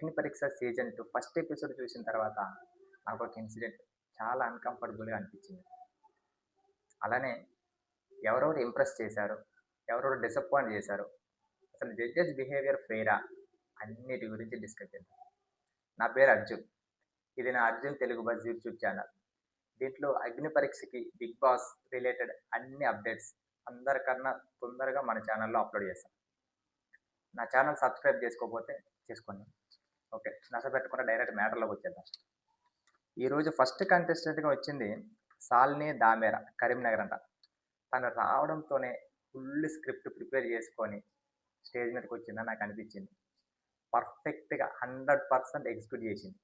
'అగ్ని పరీక్ష season 2' first episode చూసిన తర్వాత నాకొక ఇన్సిడెంట్ చాలా అన్‌కంఫర్టబుల్‌గా అనిపించింది. అలానే ఎవరెవరు ఇంప్రెస్ చేశారు? ఎవరెవరు డిసప్పాయింట్ చేశారు? అసలు జడ్జెస్ బిహేవియర్ ఫెయిరా? అన్నిటి గురించి డిస్కస్ చేద్దాం. నా పేరు అర్జున్. ఇది నా 'Arjun Telugu buzz' YouTube channel. దీంట్లో అగ్ని పరీక్షకి, బిగ్ బాస్ రిలేటెడ్ అన్ని అప్డేట్స్ అందరికన్నా తొందరగా మన ఛానల్‌లో అప్‌లోడ్ చేస్తాం. నా ఛానల్ సబ్స్క్రైబ్ చేసుకోకపోతే చేసుకోండి. ఓకే. నసపెట్టకుండా డైరెక్ట్ మ్యాటర్‌లోకి వచ్చేద్దాం. ఈరోజు ఫస్ట్ కంటెస్టెంట్‌గా వచ్చింది సాల్ని దామేర, కరీంనగర్ అంట. తను రావడంతోనే ఫుల్ స్క్రిప్ట్ ప్రిపేర్ చేసుకొని స్టేజ్ మీదకొచ్చిందని నాకు అనిపించింది. పర్ఫెక్ట్‌గా 100% ఎగ్జిక్యూట్ చేసింది.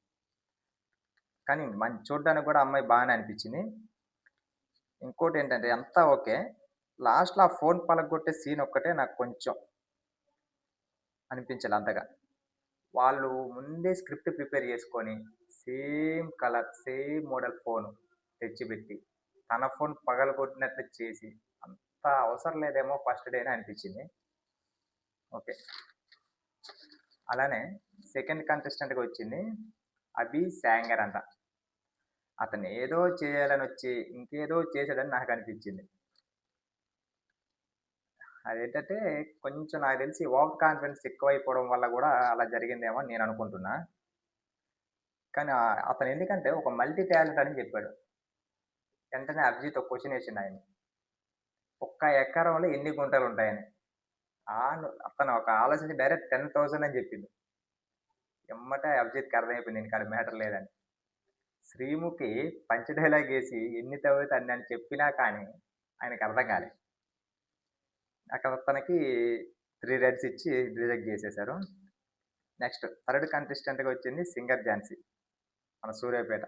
కానీ చూడ్డానికి కూడా అమ్మాయి బాగానే అనిపించింది. ఇంకోటేంటంటే అంతా ఓకే. లాస్ట్‌లో ఆ ఫోన్ పలగ్గొట్టే సీన్ ఒక్కటే నాకు కొంచెం అనిపించలే అంతగా. వాళ్ళు ముందే స్క్రిప్ట్ ప్రిపేర్ చేసుకొని, same colour, same model phone తెచ్చిపెట్టి, తన ఫోన్ పగలగొట్టినట్లు చేసి, అంత అవసరం లేదేమో ఫస్ట్ డేనే అనిపించింది. ఓకే. అలానే సెకండ్ కంటెస్టెంట్‌గా వచ్చింది అభి శాంగర్ అంట. అతను ఏదో చేయాలనొచ్చి, ఇంకేదో చేసాడని నాకనిపించింది. అదేంటంటే కొంచెం నాకు తెలిసి ఓవర్ కాన్ఫిడెన్స్ ఎక్కువైపోవడం వల్ల గూడా అలా జరిగిందేమో అని నేననుకుంటున్నా. కానీ అతను ఎందుకంటే ఒక మల్టీ టాలెంట్ అని చెప్పాడు. వెంటనే అభిజిత్ ఒక క్వెషన్ ఏసిండాయన్ని. ఒక్క ఎకరంలో ఎన్ని గుంటలుంటాయని. అతను ఒక ఆలోచించి డైరెక్ట్ 10,000 అని చెప్పిండు. ఎమ్మటే అభిజిత్‌కి అర్థమైపోయింది ఈయనకాడ మ్యాటర్ లేదని. శ్రీముఖి పంచ్ డైలాగ్ ఏసి ఎన్ని తవ్వితే అన్ని అని చెప్పినా కానీ ఆయనకి అర్థం కాలే. అక్కడ తనకి 3 రెడ్స్ ఇచ్చి రిజెక్ట్ చేసేశారు. నెక్స్ట్ థర్డ్ కంటెస్టెంట్‌గా వచ్చింది సింగర్ ఝాన్సీ. మన సూర్యాపేట.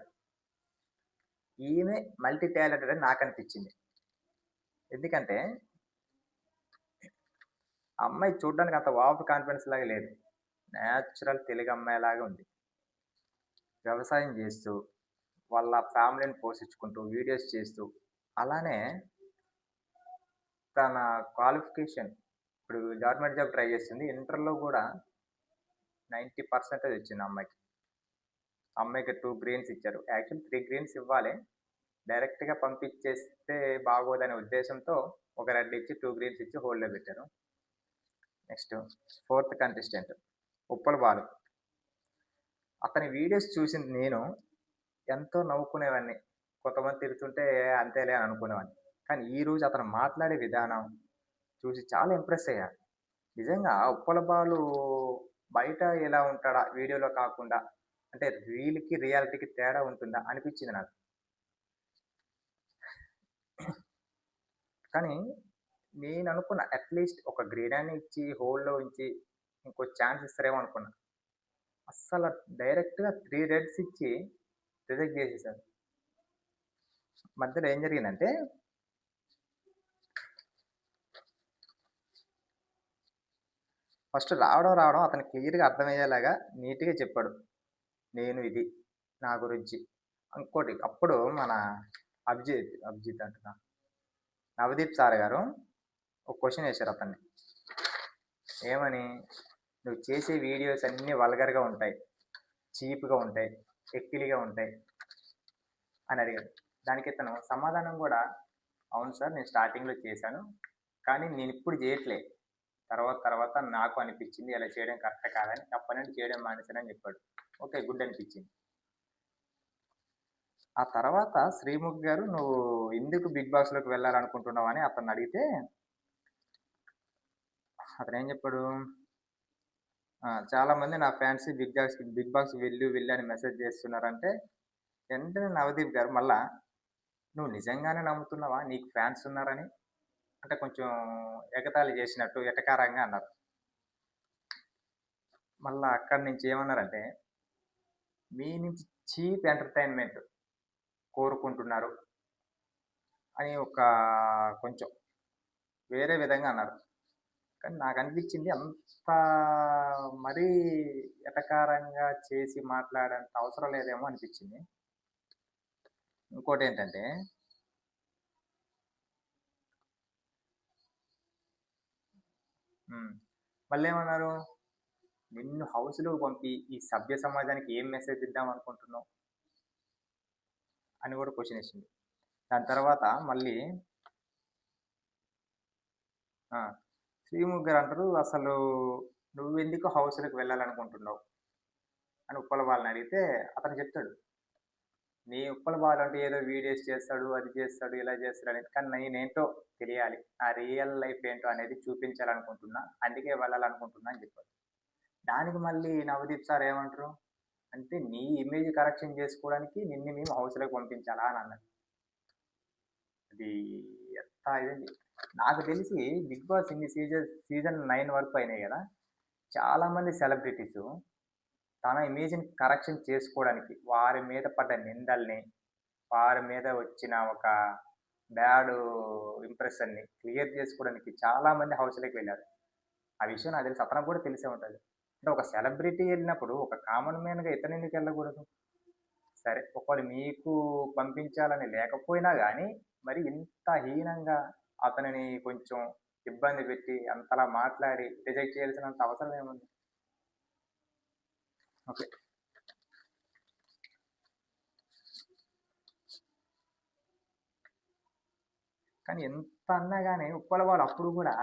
ఈమె మల్టీ టాలెంటెడ్ అని నాకనిపించింది. ఎందుకంటే ఆ అమ్మాయి చూడ్డానికి అంత ఓవర్ కాన్ఫిడెన్స్ లాగా లేదు. నేచురల్ తెలుగు అమ్మాయిలాగా ఉంది. వ్యవసాయం చేస్తూ, వాళ్ళ ఫ్యామిలీని పోషించుకుంటూ, వీడియోస్ చేస్తూ, అలానే తన క్వాలిఫికేషన్ ఇప్పుడు గవర్నమెంట్ జాబ్ ట్రై చేస్తుంది. ఇంటర్‌లో గూడా 90% వచ్చింది ఆ అమ్మాయికి. ఆ అమ్మాయికి 2 గ్రీన్స్ ఇచ్చారు. యాక్చువల్లీ 3 గ్రీన్స్ ఇవ్వాలి. డైరెక్ట్‌గా పంపించేస్తే బాగోదనే ఉద్దేశంతో ఒక రెడ్ ఇచ్చి 2 గ్రీన్స్ ఇచ్చి హోల్డ్‌లో పెట్టారు. Next fourth contestant Uppal Balu. అతని వీడియోస్ చూసింది నేను ఎంతో నవ్వుకునేవాడిని. కొంతమంది తిడుతుంటే అంతేలే అని అనుకునేవాడిని. కానీ ఈరోజు అతను మాట్లాడే విధానం చూసి చాలా ఇంప్రెస్ అయ్యా. నిజంగా ఉప్పల్ బాలు బయట ఎలా ఉంటాడా వీడియోలో కాకుండా, అంటే రీల్‌కి, రియాలిటీకి తేడా ఉంటుందా అనిపించింది నాకు. కానీ నేననుకున్న అట్‌లీస్ట్ ఒక గ్రీనాని ఇచ్చి, హోల్డ్‌లో ఉంచి ఇంకో ఛాన్స్ ఇస్తారేమో అనుకున్నా. అస్సల డైరెక్ట్‌గా 3 రెడ్స్ ఇచ్చి రిజెక్ట్ చేసేసారు. మధ్యలో ఏం జరిగిందంటే ఫస్ట్ రావడం అతనికి క్లియర్‌గా అర్థమయ్యేలాగా నీట్‌గా చెప్పాడు. నేను ఇది, నా గురించి. ఇంకోటి అప్పుడు మన అభిజిత్ అంటున్నా. నవదీప్ సార్ గారు ఒక క్వెషన్ ఏసారు అతన్ని. ఏమని? "నువ్వు చేసే వీడియోస్ అన్నీ వల్గర్‌గా ఉంటాయి. చీప్‌గా ఉంటాయి. ఎక్కిలిగా ఉంటాయి" అని అడిగాడు. దానికి ఇతను సమాధానం గూడా, "అవును సార్, నేను స్టార్టింగ్‌లో చేశాను. కానీ నేనిప్పుడు చేయట్లే. తర్వాత నాకు అనిపించింది ఇలా చేయడం కరెక్ట్ కాదని. అప్పటినుండి చేయడం మానేశానని" చెప్పాడు. ఓకే. గుడ్ అనిపించింది. ఆ తర్వాత శ్రీముఖి గారు, "నువ్వు ఎందుకు బిగ్ బాస్‌లోకి వెళ్ళాలనుకుంటున్నావు" అని అతన్నడిగితే, అతనేం చెప్పాడు, "చాలామంది నా ఫ్యాన్స్ బిగ్ బాస్ వెళ్ళు అని మెసేజ్ చేస్తున్నారంటే" వెంటనే నవదీప్ గారు మళ్ళా, "నువ్వు నిజంగానే నమ్ముతున్నావా నీకు ఫ్యాన్స్ ఉన్నారని?" అంటే కొంచెం ఎగతాళి చేసినట్టు ఎటకారంగా అన్నారు. మళ్ళా అక్కడి నుంచి ఏమన్నారంటే, "మీ నుంచి చీప్ ఎంటర్‌టైన్‌మెంట్ కోరుకుంటున్నారు" అని కొంచెం వేరే విధంగా అన్నారు. కానీ నాకనిపించింది అంత మరీ ఎటకారంగా చేసి మాట్లాడేంత అవసరం లేదేమో అనిపించింది. ఇంకోటేంటంటే హ్మ్. మళ్ళేమన్నారు, నిన్ను హౌస్‌లోకి పంపి ఈ సభ్య సమాజానికి ఏం మెసేజ్ ఇద్దాం అనుకుంటున్నావు? అని కూడా క్వెషన్ ఏసింది. దాని తర్వాత మళ్ళీ ఆ! శ్రీముఖ్ గారంటారు, "అసలు నువ్వెందుకు హౌస్‌లోకి వెళ్ళాలనుకుంటున్నావు?" అని ఉప్పల బాలుని అడిగితే అతను చెప్తాడు. నీ ఉప్పల బాలు అంటే ఏదో వీడియోస్ చేస్తాడు, అది చేస్తాడు, ఇలా చేస్తాడని. కానీ నేనేంటో తెలియాలి. నా రియల్ లైఫ్ ఏంటో అనేది చూపించాలనుకుంటున్నా. అందుకే వెళ్ళాలనుకుంటున్నా అని చెప్పాడు. దానికి మళ్ళీ నవదీప్ సార్ ఏమంటారు? అంటే నీ ఇమేజ్ కరెక్షన్ చేసుకోవడానికి నిన్ను మేము హౌస్‌లోకి పంపించాలా అని అన్నాడు. అది ఎంత ఇదండి. నాకు తెలిసి 'బిగ్ బాస్' ఇన్ని సీజన్ 9 వరకు అయినాయి గదా! చాలామంది సెలబ్రిటీసు తన ఇమేజ్‌ని కరెక్షన్ చేసుకోవడానికి వారి మీద పడ్డ నిందల్ని, వారి మీద వచ్చిన ఒక బ్యాడు ఇంప్రెషన్‌ని క్లియర్ చేసుకోవడానికి చాలామంది హౌస్‌లోకి వెళ్లారు. ఆ విషయం నాకు తెలిసి అతనికి కూడా తెలిసే ఉంటది. అంటే ఒక సెలబ్రిటీ ఎళ్ళినప్పుడు ఒక కామన్ మ్యాన్‌గా ఇతనెందుకు ఎళ్ళకూడదు? సరే ఒకవేళ మీకు పంపించాలని లేకపోయినా గానీ, మరి ఇంత హీనంగా అతనిని కొంచెం ఇబ్బంది పెట్టి, అంతలా మాట్లాడి రిజెక్ట్ చేయాల్సినంత అవసరం ఏముంది? ఓకే. కానీ ఎంత అన్నా గాని ఉప్పల వాళ్ళు అప్పుడు గూడా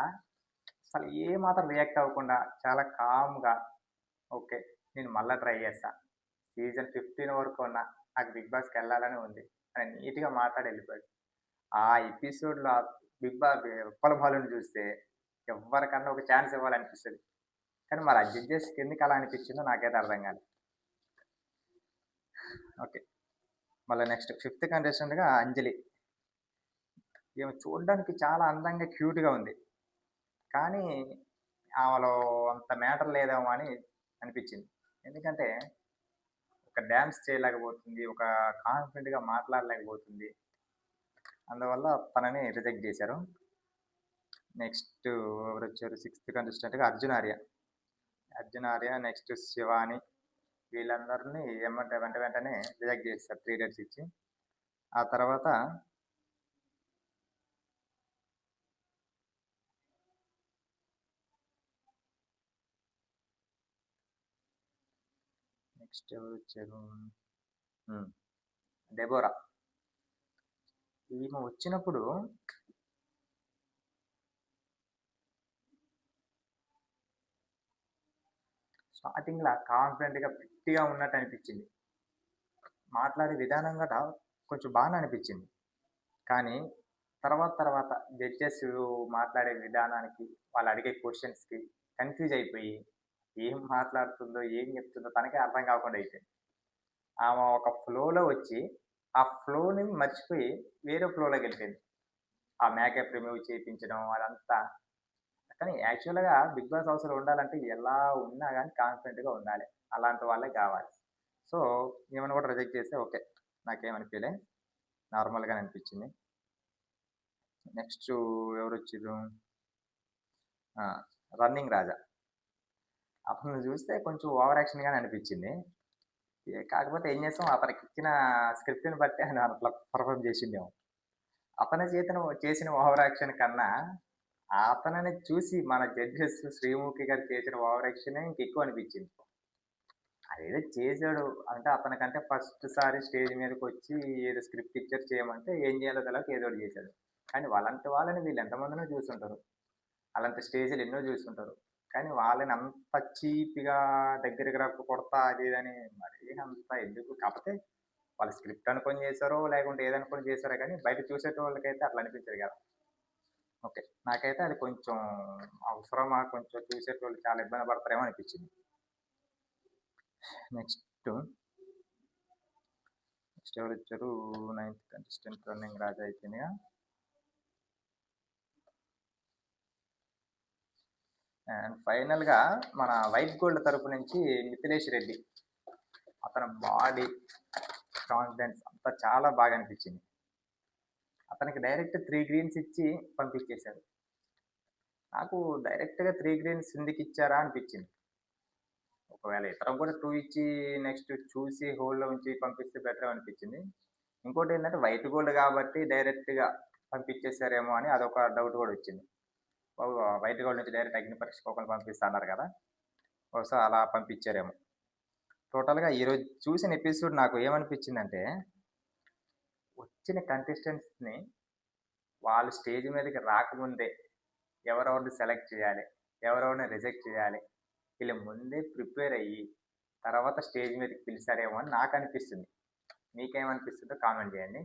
అసలు ఏ మాత్రం రియాక్ట్ అవ్వకుండా చాలా కామ్‌గా ఓకే. నేను మళ్ళా ట్రై చేస్తా. సీజన్ 15 వరకు ఉన్నా. నాకు 'బిగ్ బాస్'కెళ్ళాలని ఉంది. అని నీట్‌గా మాట్లాడి ఎళ్ళిపోయాడు. ఆ ఎపిసోడ్‌లో ఉప్పల బాలుని చూస్తే ఎవ్వరికన్నా ఒక ఛాన్స్ ఇవ్వాలనిపిస్తది. కానీ మరి ఆ జడ్జెస్‌కి ఎందుకు అలా అనిపించిందో నాకైతే అర్థం కాలే. ఓకే. మళ్ళా నెక్స్ట్ ఫిఫ్త్ కంటెస్టెంట్‌గా అంజలి. ఈమె చూడడానికి చాలా అందంగా, క్యూట్‌గా ఉంది. కానీ ఆమెలో అంత మ్యాటర్ లేదేమో అని అనిపించింది. ఎందుకంటే ఒక డాన్స్ చేయలేకపోతుంది. ఒక కాన్ఫిడెంట్‌గా మాట్లాడలేకపోతుంది. అందువల్ల తనని రిజెక్ట్ చేశారు. నెక్స్ట్ ఎవరొచ్చారు సిక్స్త్ కంటెస్టెంట్‌గా అర్జున్ ఆర్య. అర్జున్ ఆర్య, నెక్స్ట్ శివాని వీళ్ళందరిని వెంటనే రిజెక్ట్ చేసేసారు 3 డేట్స్ ఇచ్చి. ఆ తర్వాత నెక్స్ట్ ఎవరొచ్చారు? హ్మ్. డెబోరా. ఈమె వచ్చినప్పుడు స్టార్టింగ్‌ల కాన్ఫిడెంట్‌గా గట్టిగా ఉన్నట్టు అనిపించింది. మాట్లాడే విధానం గూడా కొంచెం బానే అనిపించింది. కానీ తర్వాత జడ్జెస్ మాట్లాడే విధానానికి, వాళ్ళు అడిగే క్వెషన్స్‌కి కన్‌ఫ్యూజ్ అయిపోయి, ఏం మాట్లాడుతుందో, ఏం చెప్తుందో తనకే అర్థం కాకుండా అయిపోయింది. ఆమె ఒక ఫ్లోలో వచ్చి, ఆ ఫ్లోని మర్చిపోయి వేరే ఫ్లోలోకెళ్ళిపోయింది. ఆ మేకప్ రిమూవ్ చేపించడం అదంతా. కానీ యాక్చువల్‌గా 'బిగ్ బాస్' హౌస్‌లో ఉండాలంటే ఎలా ఉన్నా గాని కాన్ఫిడెంట్‌గా ఉండాలి. అలాంటి వాళ్ళే కావాలి. సో, ఈమెను కూడా రిజెక్ట్ చేస్తే ఓకే. నాకేమనిపియలే. నార్మల్‌గానే అనిపించింది. నెక్స్టు ఎవరొచ్చిర్రు? ఆ! 'రన్నింగ్ రాజా.' అతన్ని చూస్తే కొంచెం ఓవర్ యాక్షన్‌గానే అనిపించింది. కాకపోతే ఏం చేస్తాం అతనికిచ్చిన స్క్రిప్ట్‌ని బట్టి ఆయన అట్లా పెర్ఫార్మ్ చేసిండేమో. అతని చేసిన ఓవర్ యాక్షన్ కన్నా, అతనిని చూసి మన జడ్జెస్ శ్రీముఖి గారు చేసిన ఓవర్ యాక్షనే ఇంకెక్కువ అనిపించింది. అదేదో చేసాడు అంటే అతనికంటే ఫస్ట్ సారి స్టేజ్ మీదకొచ్చి ఏదో స్క్రిప్ట్ ఇచ్చారు చేయమంటే ఏం చేయాలో తెలవక ఏదో ఒకటి చేశాడు. కానీ వాళ్ళంటి వాళ్ళని వీళ్ళు ఎంతమందినో చూసుంటారు. అలాంటి స్టేజ్‌లు ఎన్నో చూసుంటారు. కానీ వాళ్ళని అంత చీప్‌గా దగ్గరికి రాకు కొడతా అది ఇది అని మరీ అంత ఎందుకు కాకపోతే వాళ్ళు స్క్రిప్ట్ అనుకోని చేశారో, లేకుంటే ఏదనుకోని చేశారో గానీ బయట చూసేటోళ్ళకైతే అట్లా అనిపించదు కదా! ఓకే. నాకైతే అది కొంచెం అవసరమా? కొంచెం చూసేటోళ్ళు చాలా ఇబ్బంది పడతారేమో అనిపించింది. నెక్స్ట్ నెక్స్ట్ ఎవరొచ్చారు? నైన్త్ కంటెస్టెంట్ రన్నింగ్ రాజా అయిపోయిందిగా. అండ్ ఫైనల్‌గా మన వైట్ గోల్డ్ తరపు నుంచి మిథిలేష్ రెడ్డి. అతని బాడీ, కాన్ఫిడెన్స్ అంతా చాలా బాగా అనిపించింది. అతనికి డైరెక్ట్ 3 గ్రీన్స్ ఇచ్చి పంపించేశారు. నాకు డైరెక్ట్‌గా 3 గ్రీన్స్ ఎందుకిచ్చారా అనిపించింది. ఒకవేళ ఇతనికి కూడా 2 ఇచ్చి నెక్స్ట్ చూసి హోల్డ్‌లో ఉంచి పంపిస్తే బెటర్ అనిపించింది. ఇంకోటేంటంటే వైట్ గోల్డ్ కాబట్టి డైరెక్ట్‌గా పంపించేసారేమో అని అదొక డౌట్ కూడా వచ్చింది. వైట్ గోల్డ్ నుంచి డైరెక్ట్ అగ్ని పరీక్షకి ఒకళ్ళని పంపిస్తా అన్నారు కదా! బహుశా అలా పంపించారేమో. టోటల్‌గా ఈరోజు చూసిన ఎపిసోడ్ నాకు ఏమనిపించిందంటే, వచ్చిన కంటెస్టెంట్స్‌ని వాళ్ళు స్టేజ్ మీదకి రాకముందే ఎవరెవరిని సెలెక్ట్ చేయాలి, ఎవరెవరిని రిజెక్ట్ చేయాలి, వీళ్ళు ముందే ప్రిపేర్ అయ్యి, తర్వాత స్టేజ్ మీదకి పిలిచారేమో అని నాకనిపిస్తుంది. మీకేమనిపిస్తుందో కామెంట్ చేయండి.